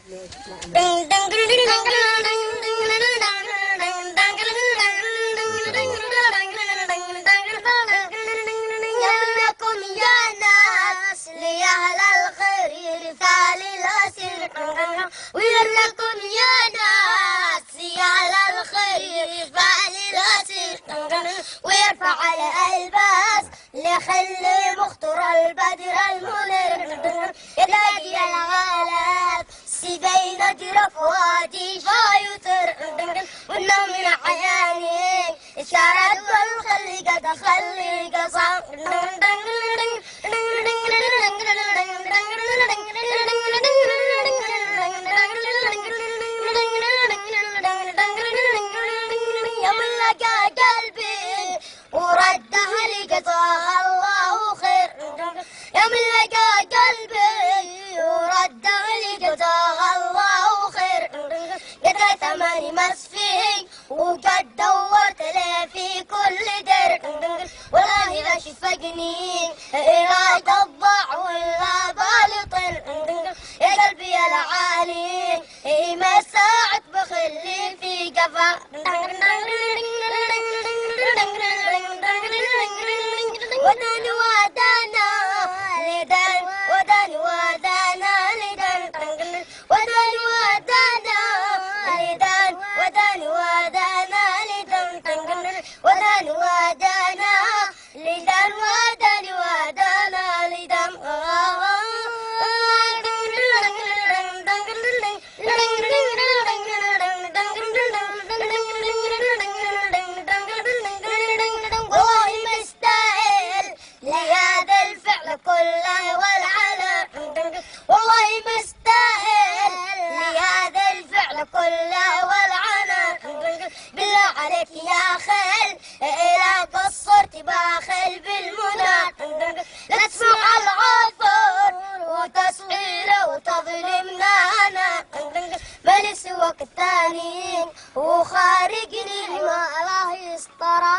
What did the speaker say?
لكم يا ناس لأهل الخير رفال الأسر، ولكم يا ناس لأهل الخير رفال الأسر، ويرفع الألباس لخل مخطر البدر المنير، يلاقي الغالب سبين جرف وادي فايتر، والنوم من عياني إشارة والخلي قد خلي قصام. يملك قلبي ورده لقضاء الله خير، يملك قلبي ورده لقضاء الله خير، قد ثماني مسفي وقد دورت لي في كل دير، والله لا شفقني إراد الضع ولا بالطن، يا قلبي يا العالي ما ساعد بخلي في قفا. وداني ودانا لدن، وداني ودانا لدن، وداني ودانا لدن، وداني ودانا لدن، وداني ودانا لدن، وداني ودانا لدن. لهذا الفعل كله والعلى، والله مستاهل لهذا الفعل كله والعلى، بالله عليك يا خيل إلى قصرت باخل بالمنى، لا تسمع العافر وتصغيره وتظلمنا أنا، مالي سواك الثاني وخارجني ما الله يسترى.